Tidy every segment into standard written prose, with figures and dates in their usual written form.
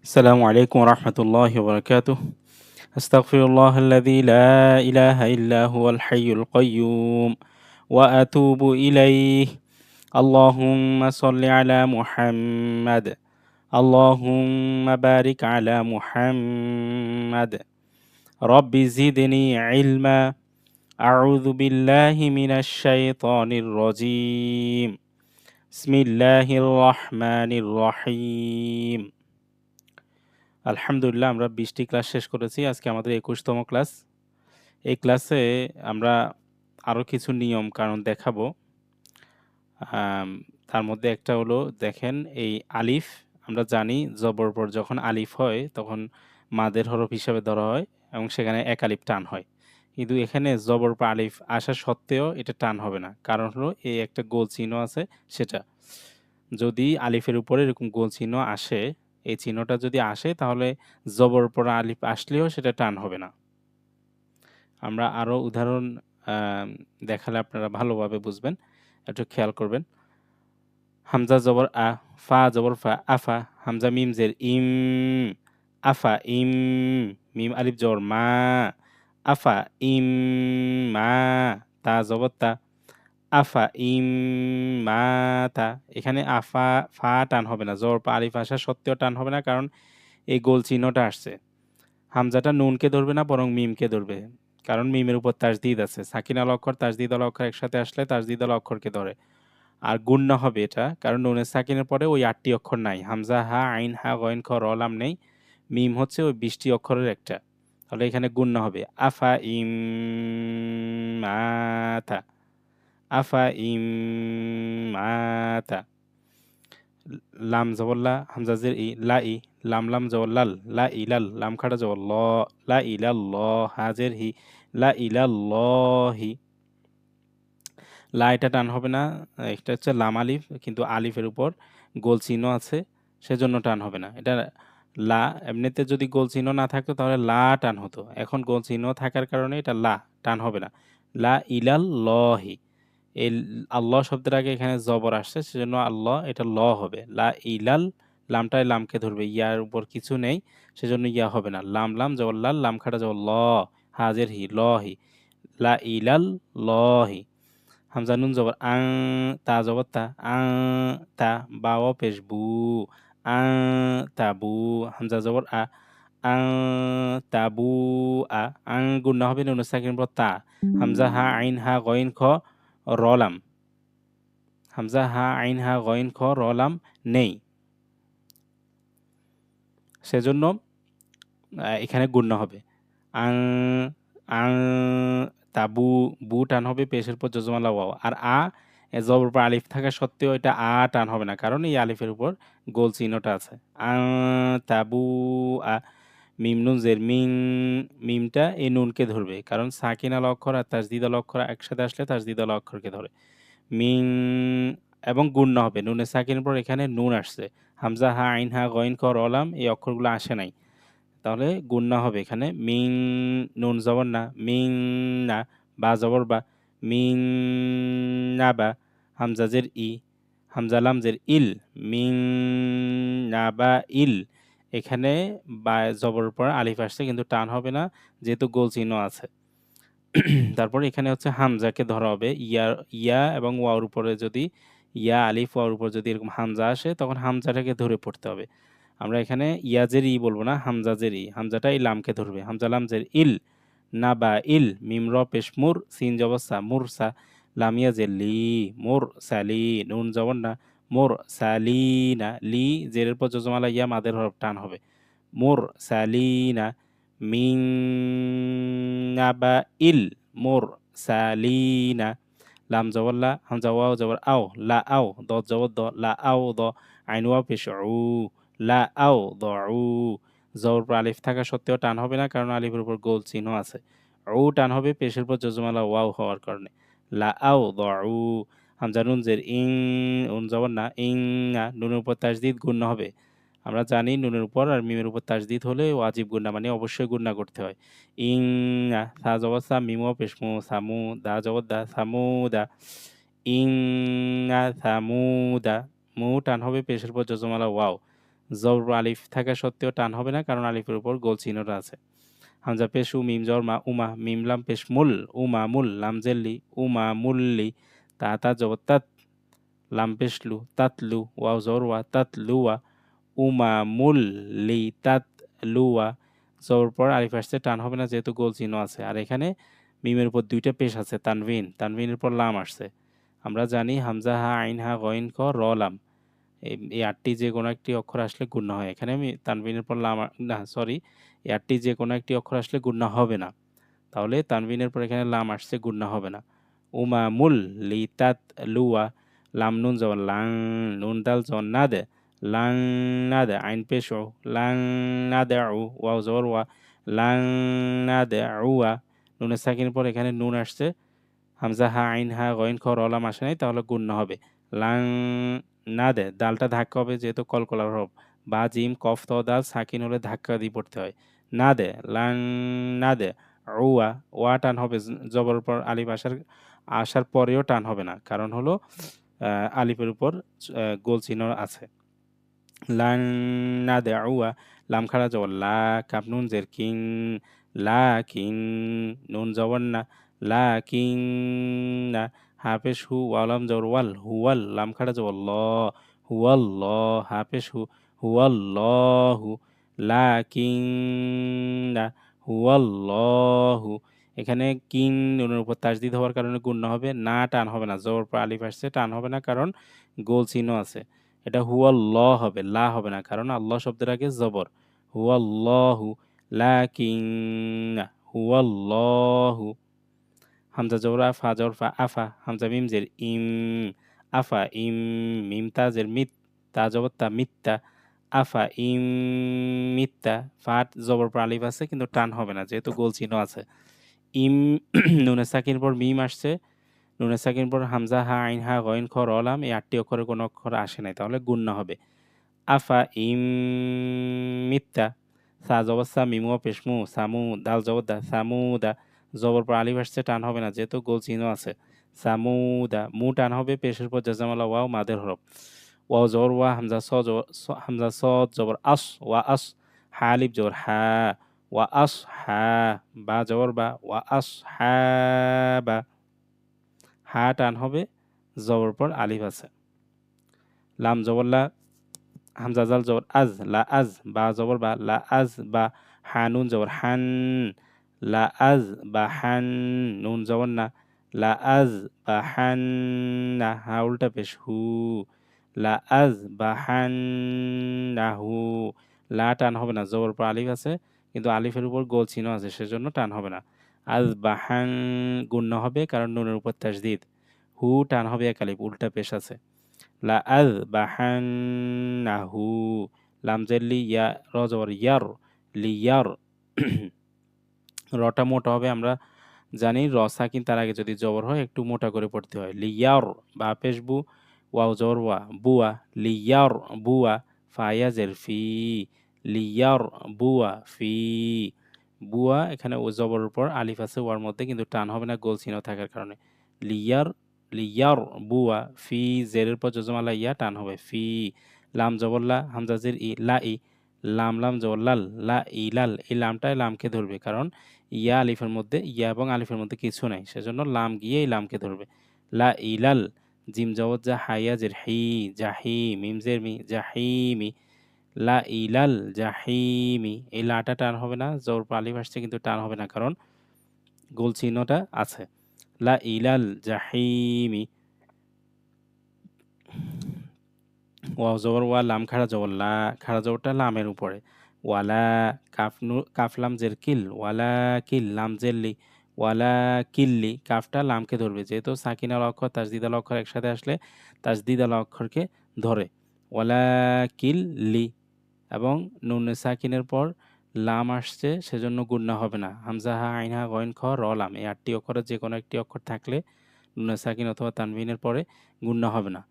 السلام عليكم ورحمة الله وبركاته. أستغفر الله الذي لا إله إلا هو الحي القيوم وأتوب إليه. اللهم صل على محمد. اللهم بارك على محمد. رب زدني علما. أعوذ بالله من الشيطان الرجيم. بسم الله الرحمن الرحيم. আলহামদুলিল্লাহ আমরা 20টি ক্লাস শেষ করেছি। আজকে আমাদের 21তম ক্লাস। এই ক্লাসে আমরা আরও কিছু নিয়ম কানুন দেখাবো। তার মধ্যে একটা হলো দেখেন এই আলিফ আমরা জানি জবর পর যখন আলিফ হয় তখন মাদের হরফ হিসাবে ধরা হয় এবং সেখানে এক আলিফ টান হয়। কিন্তু এখানে জবর পর আলিফ আসা সত্ত্বেও এটা টান হবে না। কারণ হলো এই একটা গোল চিহ্ন আছে সেটা। যদি আলিফের উপরে এরকম গোল চিহ্ন আসে, এই চিহ্নটা যদি আসে তাহলে জবর পর আলিফ আসলেও সেটা টান হবে না। আমরা আরও উদাহরণ দেখালে আপনারা ভালোভাবে বুঝবেন। একটু খেয়াল করবেন। হামজা জবর আ, ফা জবর ফা, আফা, হামজা মিম জের ইম, আফা ইম, মিম আলিফ জবর মা, আফা ইম মা, তা জবর তা, আফা ইম মাতা। এখানে আফা ফা টান হবে না, জবর পা আলিফ আসা সত্ত্বেও টান হবে না, কারণ এই গোল চিহ্নটা আসছে। হামজাটা নুনকে ধরবে না বরং মিমকে ধরবে, কারণ মিমের উপর তাজদিদ আছে। সাকিন আল অক্ষর তাজদিদ আল অক্ষর একসাথে আসলে তাজদিদ আল অক্ষরকে ধরে। আর গুণনা হবে এটা, কারণ নুনের সাকিনের পরে ওই 8টি অক্ষর নাই। হামজা হা আইন হা গইন খ র লাম নেই। মিম হচ্ছে ওই 20টি অক্ষরের একটা। তাহলে এখানে গুণনা হবে আফা ইম মাতা, আফা ইম মাতা। লাম জবর লা, হামজা জের ই, লা ই, লাম লাম জবর লাল, লা ইলাল, লাম খাড়া জবর ল, লা ইলাল, হাজের হি, লা ইলাল্লাহি। লা এটা টান হবে না, এটা হচ্ছে লাম আলিফ, কিন্তু আলিফের উপর গোল চিহ্ন আছে সেজন্য টান হবে না। এটা লা, এমনিতে যদি গোল চিহ্ন না থাকতো তাহলে লা টান হতো। এখন গোল চিহ্ন থাকার কারণে এটা লা টান হবে না। লা ইলাল্লাহি। এই আল্লাহ শব্দের আগে এখানে জবর আসছে সেজন্য আল্লাহ এটা ল হবে। লা ইলাল, লামটায় লামকে ধরবে, ইয়ার উপর কিছু নেই সেজন্য ইয়া হবে না। লাম লাম জবর লাল, লাম খাটা জবর ল, হাজের হি, লহি, লা ইলাল লহি। হামজা নুন জবর আং, তা জবর তা, আং তা, বাও পেশ বু, আং তাবু, হামজা জবর আ, আং তাবু আ। আং গুণা হবে নুন সাকিন পর তা, হামজা হা আইন হা গইন খ রলাম, হামজা হা আইন হা গইন খ রলাম নেই, সেজন্য এখানে গুণনা হবে আং, আং তাবু, বু টান হবে পেশের পর যজমালা ওয়াও। আর আ জবর পর আলিফ থাকা সত্ত্বেও এটা আ টান হবে না, কারণ এই আলিফের উপর গোল চিহ্নটা আছে। আং তাবু আ। মিম নুন জের মিং, মিমটা এই নুনকে ধরবে, কারণ সাকিন আল অক্ষর আর তাজদিদ আল অক্ষর একসাথে আসলে তাজদিদ আল অক্ষরকে ধরে। মিং এবং গুণনা হবে নুনের সাকিনের পর এখানে নুন আসছে। হামজা হা আইন হা গইন খ রলাম এই অক্ষরগুলো আসে নাই, তাহলে গুণনা হবে এখানে মিং, নুন জবর না, মিং না, বা জবর বা, মিং না বা, হামজা জের ই, হামজা লাম জের ইল, মিং না বা ইল। এখানে বা জবর পর আলিফ আসছে কিন্তু টান হবে না, যেহেতু গোল চিহ্ন আছে। তারপর এখানে হচ্ছে হামজাকে ধরা হবে। ইয়া, ইয়া এবং ওয়াওর উপরে যদি, ইয়া আলিফ ওয়াওর উপর যদি এরকম হামজা আসে তখন হামজাটাকে ধরে পড়তে হবে। আমরা এখানে ইয়াজের ই বলবো না, হামজাজের ই, হামজাটা এই লামকে ধরবে। হামজা লাম জের ইল, না বা ইল, মিম র পেশ মুর, সিন জবর সা, মুরসা, লাম ইয়াজের লি, মুর সালি, নুন জবর না, মুর সালিনা, লি জেরের পর যজমালা ইয়া মাদের হরফ টান হবে, মুর সালিনা, মিন নাবা ইল মুর সালিনা। লাম জবর লা, হামজা ওয়াও জবর আও, লা আও, দ জবর দ, লা আও দ, আইন ওয়াও পেশ উ, লা আও দ উ। জবর পর আলিফ থাকা সত্ত্বেও টান হবে না, কারণ আলিফের উপর গোল চিহ্ন আছে। উ টান হবে পেশের পর যজমালা ওয়াও হওয়ার কারণে। লা আও দ উ। হামজা নুন জের ইং, উন জবর না, ইং আ, নুনের উপর তাজদিদ গুণ হবে। আমরা জানি নুনের উপর আর মিমের উপর তাজদিদ হলে ওয়াজিব গুণনা, মানে অবশ্যই গুণনা করতে হয়। ইং আ, সা জবর সা, মিম ওয়াও পেশ মু, সামু, দা জবর দা, সামুদা, ইং আ সামুদা। মু টান হবে পেশের পর যজমালা ওয়াও। জবর পর আলিফ থাকা সত্ত্বেও টান হবে না, কারণ আলিফের উপর গোল চিহ্নটা আছে। হামজা পেশ উ, মিম জবর মা, উমা, মিম লাম পেশ মুল, উমা মুল, লাম জেল্লি, উমা মুল্লি, তা তা জবর তাত, লাম পেশ লু, তাতলু, ওয়াও জবর ওয়া, তাতলুয়া, উমা মুল্লি তাতলুয়া। জবর পর আলিফ আসছে, টান হবে না যেহেতু গোল চিহ্ন আছে। আর এখানে মিমের উপর দুইটা পেশ আছে, তানভিন, তানভিনের পর লাম আসছে। আমরা জানি হামজা হা আইন হা গইন খ র লাম, এই আটটি যে কোনো একটি অক্ষর আসলে গুণনা হয়। এখানে আমি তানভিনের পর লাম না সরি, এই আটটি যে কোনো একটি অক্ষর আসলে গুণনা হবে না, তাহলে তানভিনের পর এখানে লাম আসছে, গুণনা হবে না। উমা মুল লি তাত লুয়া, লাম নুন জবর লাং, নুন দাল জবর না দে, লাং না দে, আইন পেশ ও, লাং না দে উ, ওয়াও জবর ওয়া, লাং না দে উয়া, নুনের সাকিনের পর এখানে নুন আসছে, হামজা হা আইন হা গইন খ র লাম আসে নাই, তাহলে গুণনা হবে। লাং না দে, দালটা ধাক্কা হবে যেহেতু কলকলার হরফ, বা জিম কফ ত দাল সাকিন হলে ধাক্কা দিয়ে পড়তে হয়। না দে, লাং না দে উয়া, ওয়া টান হবে, জবরের পর আলিফ আসার পরেও টান হবে না, কারণ হলো আলিফের উপর গোল চিহ্ন আছে। লাং না দে উয়া, লাম খাড়া জবর লা, কাপ নুন জের কিং, লা কিং, নুন জবর না, লা কিং না, হাফেশ হু, ওয়ালাম জবর ওয়াল, হুয়াল, লাম খাড়া জবর ল, হুয়াল ল, হাফেশ হু, হুয়াল ল হু, লা কিং না, হুয়াল ল হু। এখানে কিং নুনের উপর তাসদিদ হওয়ার কারণে গুণনা হবে, না টান হবে না, জবর পর আলিফ আসছে, টান হবে না কারণ গোল চিহ্ন আছে। এটা হুয়াল্লাহ হবে, লা হবে না, কারণ আল্লাহ শব্দের আগে জবর। হুয়াল্লাহু, লাকিন হুয়াল্লাহু। হামজা জবর আফা, জবর ফা, আফা, হামজা মিম জের ইম, আফা ইম, মিম তা জের মিত, তা জবর তা, মিত্তা, আফা ইম মিত্তা। ফাট জবর পর আলিফ আছে কিন্তু টান হবে না যেহেতু গোল চিহ্ন আছে। ইম নুনে সাকির পর মিম আসছে, নুনে সাকিন পর হামজা হা আইন হা গইন খ র লাম, এই আটটি অক্ষরে কোনো অক্ষর আসে নাই, তাহলে গুণনা হবে। আফা ইম মিত্তা, সা জবর সা, মিমু পেশমু, সামু, দাল জবর দা, সামুদা, জবর পর আলিফ আসছে, টান হবে না যেহেতু গোল চিহ্ন আছে। সামুদা, মু টান হবে, পেশের পর জাজামালা ওয়াও, মাদের হরফ। ওয়াও জবর ওয়া, হামজা স জবর হামজা স জবর আস, ওয়া আস, হা আলিফ জবর হা, ওয়া আস হা, বা জবর বা, ওয়া আস হা বা, হা টান হবে, জবর পর আলিফ আছে। লাম জবর লা, হামজা জাল জবর আজ, লা আজ, বা জবর বা, লা আজ বা, হানুন জবর হান, লা আজ বা হান, নুন জবর না, লা আজ বা হান না, হা উল্টা পেশ হু, লা আজ বা হান না হু। লা টান হবে না, জবর পর আলিফ আছে কিন্তু আলিফের উপর গোল চিহ্ন আছে, সেজন্য টান হবে না। আজ বা হান গুণ্য হবে কারণ নুনের উপর তাসদিদ। হু টান হবে এক আলিফ, উল্টা পেশ আছে। লা আজ বা হান না হু, লাম জেল্লি ইয়া, র জবর ইয়ার, লিয়ার, রটা মোটা হবে, আমরা জানি র সাকিন তার আগে যদি জবর হয় একটু মোটা করে পড়তে হয়। লিয়ার, বা পেশবু, ওয়াও জবর ওয়া, বুয়া, লিয়ার বুয়া, ফায়া জের ফি, লিয়ার বুয়া ফি, বুয়া, এখানে ও জবরের পর আলিফ আছে ওয়ার মধ্যে কিন্তু টান হবে না গোল চিহ্ন থাকার কারণে। লিয়ার, লিয়ার বুয়া ফি, জেরের পর জজমালা ইয়া, টান হবে ফি। লাম জবরলা, হামজা জের ই, লা ই, লাম লাম জবর লাল, লা ই লাল, এই লামটাই লামকে ধরবে কারণ ইয়া আলিফের মধ্যে, ইয়া এবং আলিফের মধ্যে কিছু নাই, সেজন্য লাম গিয়ে এই লামকে ধরবে। লা ইলাল, জিম জবর যা, হাইয়া জের হি, জাহি, মিম জের মি, জাহিমি, লা ইলাল জাহিমি, এই লাটা টান হবে না, জবর পর আলিফ আসছে কিন্তু টান হবে না কারণ গোল চিহ্নটা আছে। লা ইলাল জাহিমি, ওয়াও জবর ওয়া, লাম খাড়া জবর লা, খাড়া জবরটা লামের উপরে। ওয়ালা, কাফলাম জের কিল, ওয়ালা কিল, লাম জেরলি, ওয়ালা কিল্লি, কাফটা লামকে ধরবে যেহেতু সাকিন আল অক্ষর তাসদিদ আল অক্ষর একসাথে আসলে তাসদিদ আল অক্ষরকে ধরে। ওয়ালা কিল্লি, এবং নুনে সাকিনের পর লাম আসছে সেজন্য গুণনা হবে না। হামজা হা আইন হা গইন খ র লাম, এই আটটি অক্ষরের যে কোনো একটি অক্ষর থাকলে নুনে সাকিন অথবা তানভিনের পরে গুণনা হবে না।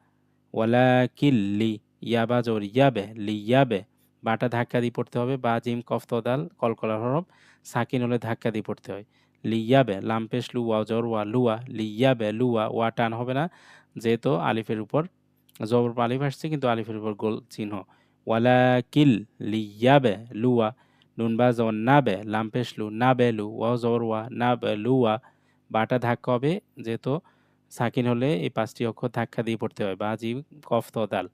ওয়ালাকিল্লি, ইয়াবা জবর ইয়াবে, লিয়াবে, বাটা ধাক্কা দিয়ে পড়তে হবে, বা জিম কফ তদাল কলকলার হরফ, সাকিন হলে ধাক্কা দিয়ে পড়তে হয়। লিয়াবে, লাম পেশ লু, ওয়া জবর ওয়া, লুয়া, লিয়াবে লুয়া, ওয়া টান হবে না যেহেতু আলিফের উপর জবর পর আলিফ আসছে কিন্তু আলিফের উপর গোল চিহ্ন। ওয়ালাকিল লিয়াবে লুয়া নুন বা জবর নাবে লাম পেশ লু নাবে লু ওয়াও জবর ওয়া নাবে লুয়া বাটা ধাক্কা হবে যেহেতু সাকিন হলে এই 5টি অক্ষর ধাক্কা দিয়ে পড়তে হয় বা জিম কফ ত দাল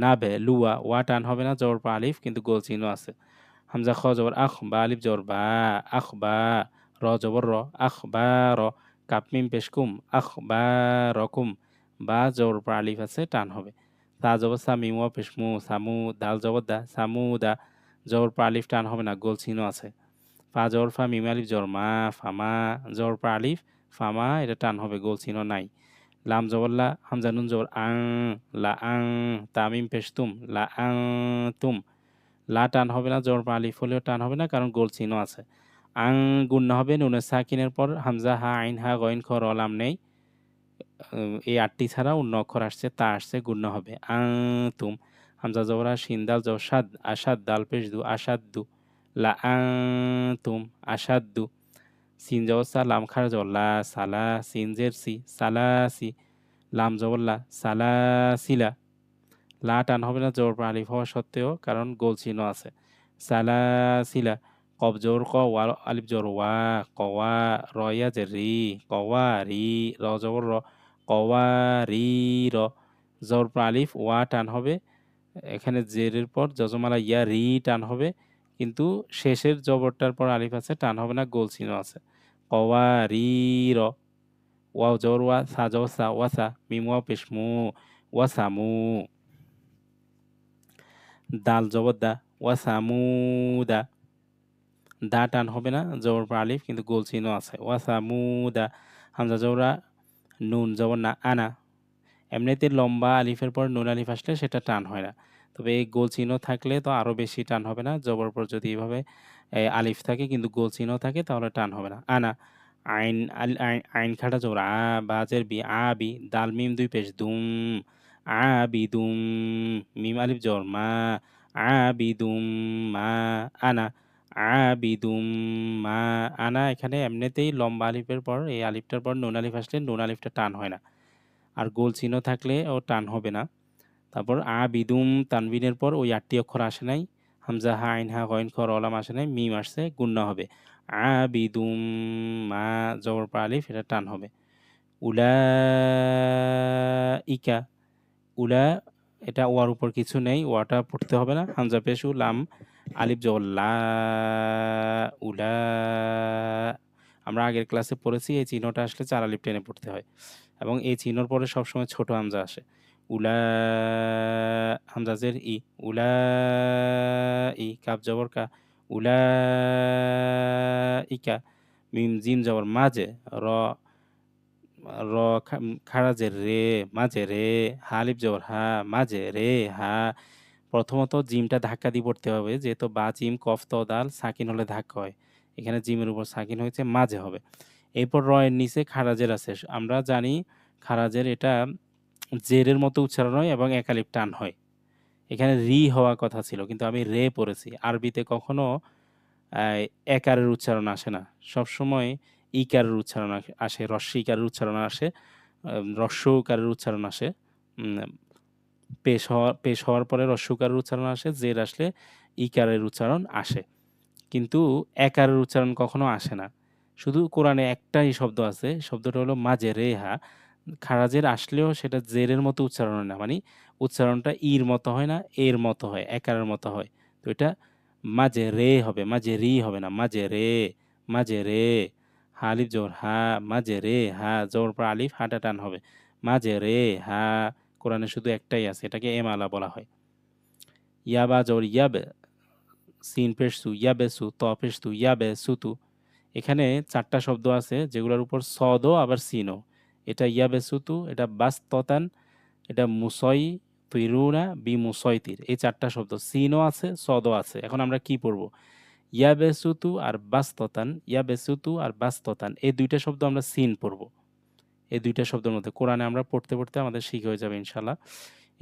নাবে লুয়া ওয়া টান হবে না জবর পা আলিফ কিন্তু গোল চিহ্ন আছে হামজা খ জবর আখ বা আলিফ জবর বা আখ বা র জবর র আখ বা র কাপ মিম পেশ কুম আখ বা রকুম বা জবর পা আলিফ আছে টান হবে তা জবর সা মিম ওয়া পেশ মু সামু দাল জবর দা সামু দা জবর পা আলিফ টান হবে না গোল চিহ্ন আছে ফা জবর ফা মিম আলিফ জবর মা ফামা জবর পা আলিফ ফামা এটা টান হবে গোল চিহ্ন নাই লাম জবর লা হামজা নুন জবর আং লা আং তামিম পেশ তুম লা আং তুম লা টান হবে না জবর পা আলিফ হলেও টান হবে না কারণ গোল চিহ্ন আছে আং গুণনা হবে নুনের সাকিনের পর হামজা হা আইন হা গইন খ র লাম নেই এই 8টি ছাড়া অন্য অক্ষর আসছে তা আসছে গুণনা হবে আং তুম হামজা জবর শিন দাল জবর সাদ আসাদ দাল পেশ দু আসাদ দু লা আং তুম আসাদ দু সিন জবর সা লাম খারা জবর লা সালা সিন জের সি সালাসি লাম জবর লা সালাসিলা লা টান হবে না জবর পর আলিফ হওয়া সত্ত্বেও কারণ গোল চিহ্ন আছে সালাসিলা কব জবর ক ওয়া আলিফ জবর ওয়া কওয়া রয়া যে রি কওয়া রি র জবর র কওয়া রি র জবর পর আলিফ ওয়া টান হবে এখানে জেরের পর যজমালা ইয়া রি টান হবে কিন্তু শেষের জবরটার পর আলিফ আছে টান হবে না গোল চিহ্ন আছে কওয়া রি র ওয়াও জবর ওয়া সা জবর সা ওয়াসা মিম ওয়াও পেশ মু ওয়াসামু দাল জবর দা ওয়াসামুদা দা টান হবে না জবর পর আলিফ কিন্তু গোল চিহ্ন আছে ওয়াসামুদা হামজা জবরা নুন জবর না আনা এমনিতে লম্বা আলিফের পর নুন আলিফ আসলে সেটা টান হয় না তবে এই গোল চিহ্ন থাকলে তো আরও বেশি টান হবে না জবর পর যদি এভাবে আলিফ থাকে কিন্তু গোল চিহ্ন থাকে তাহলে টান হবে না আনা আইন আইন আইন খাটা জবর আ বাজের বি আ বি দাল মিম দুই পেশ দুম আ বি দুম মিম আলিফ জবর মা আ বি দুম মা আনা আ বি দুম মা আনা এখানে এমনিতেই লম্বা আলিফের পর এই আলিফটার পর নুন আলিফ আসলে নুন আলিফটা টান হয় না আর গোল চিহ্ন থাকলে ও টান হবে না তারপর আ বিদুম তানবিনের পর ওই 8টি অক্ষর আসে নাই হামজা হা আইন হা গইন খ রলাম আসে নাই মিম আসছে গুণনা হবে আ বিদুম মা জবর পা আলিফ এটা টান হবে উলা ইকা উলা এটা ওয়ার উপর কিছু নেই ওয়াটা পড়তে হবে না হামজা পেশু লাম আলিফ জবর লা উলা আমরা আগের ক্লাসে পড়েছি এই চিহ্নটা আসলে 4 আলিফ টেনে পড়তে হয় এবং এই চিহ্নর পরে সবসময় ছোট হামজা আসে উলা হামজাজের ই উলা ই কাপ জবর কা উলা ইকা মিম জিম জবর মাঝে র র খারাজের রে মাঝে রে হালিফ জবর হা মাঝে রে হা প্রথমত জিমটা ধাক্কা দিয়ে পড়তে হবে যেহেতু বা জিম কফ ত দাল সাকিন হলে ধাক্কা হয় এখানে জিমের উপর সাকিন হয়েছে মাঝে হবে এরপর র এর নিচে খারাজের আছে আমরা জানি খারাজের এটা জেরের মতো উচ্চারণ হয় এবং একালিপ টান হয় এখানে রি হওয়া কথা ছিল কিন্তু আমি রে পড়েছি আরবিতে কখনো একারের উচ্চারণ আসে না সবসময় ইকারের উচ্চারণ আসে রস্যইকারের উচ্চারণ আসে রস্যকারের উচ্চারণ আসে পেশ হওয়ার পরে রস্যকারের উচ্চারণ আসে জের আসলে ইকারের উচ্চারণ আসে কিন্তু একারের উচ্চারণ কখনো আসে না শুধু কোরআনে একটাই শব্দ আছে শব্দটা হলো মাজে রেহা খারাজের আসলেও সেটা জেরের মতো উচ্চারণ হয় না মানে উচ্চারণটা ইর মতো হয় না এর মতো হয় একারের মতো হয় তো এটা মাঝে রে হবে মাঝে রি হবে না মাঝে রে হা আলিফ জোর হা মাঝে রে হা জোর পর আলিফ হাটা টান হবে মাঝে রে হা কোরআনে শুধু একটাই আছে এটাকে এমালা বলা হয় ইয়াবা জোর ইয়াবে সিন পেশ সু ইয়াবে সু ত পেশ তু ইয়াবে সুতু এখানে 4টা শব্দ আছে যেগুলোর উপর সদও আবার সিনও এটা ইয়াবে সুতু এটা বাস্ততান এটা মুসই তিরুনা বি মুসয়তির এই 4টা শব্দ সিনও আছে সদও আছে এখন আমরা কি পড়ব ইয়াবে সুতু আর বাস্ততান এই দুইটা শব্দ আমরা সিন পড়ব এই দুইটা শব্দের মধ্যে কোরআনে আমরা পড়তে পড়তে আমাদের শিখ হয়ে যাবে ইনশাল্লাহ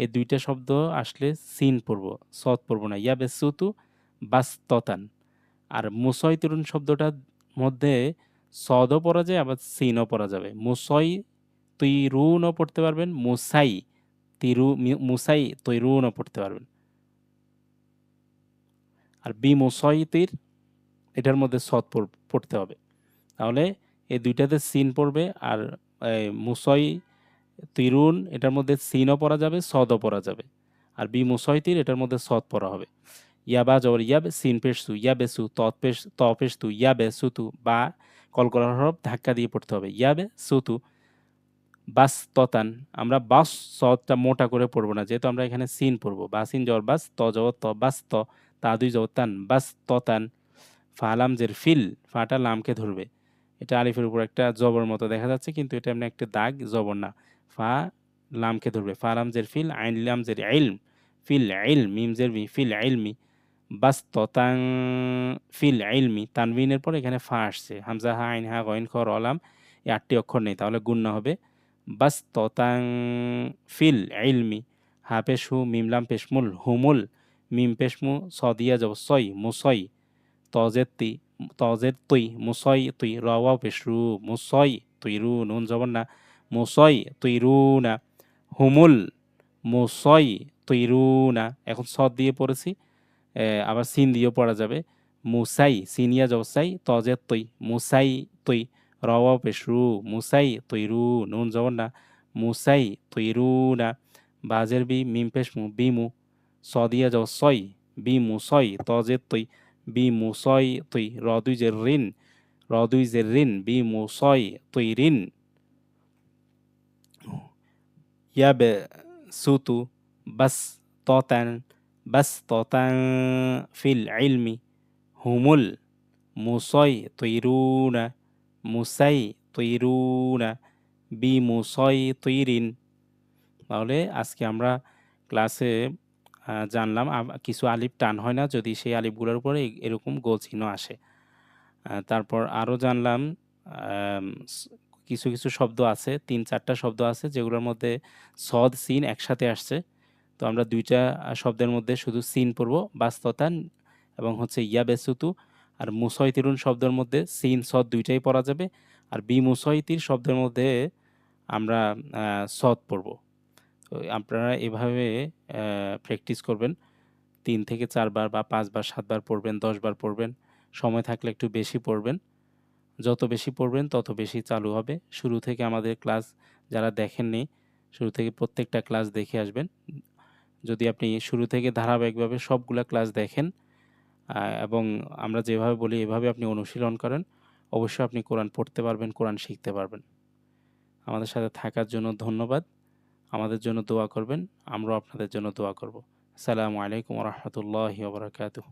এই দুইটা শব্দ আসলে সিন পড়ব সদ পড়ব না ইয়াবে সুতু বাস্ততান আর মুসই তরুণ শব্দটার মধ্যে সদও পড়া যায় আবার সিনও পড়া যাবে মুসই তিরুনও পড়তে পারবেন মুসাই তৈরুনও পড়তে পারবেন আর বি মুসাইতির এটার মধ্যে সদ পড়তে হবে। তাহলে এই দুইটাতে সিন পড়বে, আর মুসই তিরুন এটার মধ্যে সিনও পড়া যাবে, সদও পড়া যাবে। আর বি মুসাইতির এটার মধ্যে সদ পড়া হবে। ইয়াবা জবর ইয়াব, সিন পেশ সু, ইয়াবে সু, ত পেশ তু, ইয়াবে সুতু, বা কলকলার হরফ ধাক্কা দিয়ে পড়তে হবে, ইয়াবে সুতু। বাস ততান, আমরা বাস সদটা মোটা করে পড়বো না, যেহেতু আমরা এখানে সিন পড়বো। বাসিন জবর বাস, ত জবর ত, বাস ত, তা দুই জবর তান, বাস ততান। ফালাম জের ফিল, ফাটা লামকে ধরবে। এটা আলিফের উপর একটা জবর মতো দেখা যাচ্ছে, কিন্তু এটা এমনি একটা দাগ, জবর না। ফা লামকে ধরবে। ফালাম জের ফিল, আইন লাম জের ইলম, ফিল ইলম, মিম জের মি, ফিল ইলমি। বাস ততাং ফিল ইলমি, তানবিনের পর এখানে ফা আসছে, হামজা হা আইন হা গইন খ র লাম, এই 8টি অক্ষর নেই, তাহলে গুণনা হবে বাস ততাং ফিল ইলমি। হা পেশ হু, মিম লাম পেশ মুল, হুমুল, মিম পেশ মু, সদিয়া যাব সই, মুসই। তজের তি, তজের তুই, মুসই তুই, রওয়াও পেশ রু, মুসই তুই রু, নুন জবর না, মুসই তুই রু না। হুমুল মুসই তুই রু না। এখন সদ দিয়ে পড়েছি, আবার সিন দিয়েও পড়া যাবে। মুসাই, সিনিয়া জবসাই, তজের তুই, মুসাই তুই, রওয়াও পেশ রু, মুসাই তুই রু, নুন জবর না, মুসাই তুই রু না। বাজের বি, মিম পেশ মু, বিমু, সদিয়া যাও সই, বিমু সই, তজের তুই, বিমু সই তুই, রদুই জের রিন, রদুই জের রিন, বিমু সই তুই রিন। ইয়াবে সুতু, বাস ততান, বাস ততান ফিল ইলমি। হুমুল মুসই তৈরুনা, মুসাই তৈরুনা, বি মুসই তৈরিন। তাহলে আজকে আমরা ক্লাসে জানলাম কিছু আলিফ টান হয় না যদি সেই আলিফগুলোর উপরে এরকম গোল চিহ্ন আসে। তারপর আরও জানলাম আম, স- কিছু কিছু শব্দ আছে, 3-4টা শব্দ আছে যেগুলোর মধ্যে সদ সিন একসাথে আসছে। তো আমরা দুইটা শব্দের মধ্যে শুধু সিন পড়ব, বাস্ততান এবং হচ্ছে ইয়া বেসুতু। আর মুসয়তিরুন শব্দের মধ্যে সিন সদ দুইটাই পড়া যাবে। আর বি মুসয়তির শব্দের মধ্যে আমরা সদ পড়ব। তো আপনারা এভাবে প্র্যাকটিস করবেন, 3 থেকে 4 বার বা 5 বার 7 বার পড়বেন, 10 বার পড়বেন। সময় থাকলে একটু বেশি পড়বেন। যত বেশি পড়বেন তত বেশি চালু হবে। শুরু থেকে আমাদের ক্লাস যারা দেখেননি, শুরু থেকে প্রত্যেকটা ক্লাস দেখে আসবেন। যদি আপনি শুরু থেকে ধারাবাহিকভাবে সবগুলা ক্লাস দেখেন এবং আমরা যেভাবে বলি এভাবে আপনি অনুশীলন করেন, অবশ্যই আপনি কোরআন পড়তে পারবেন, কোরআন শিখতে পারবেন। আমাদের সাথে থাকার জন্য ধন্যবাদ। আমাদের জন্য দোয়া করবেন, আমরাও আপনাদের জন্য দোয়া করব। আসসালামু আলাইকুম ওয়া রাহমাতুল্লাহি ওয়া বারাকাতুহু।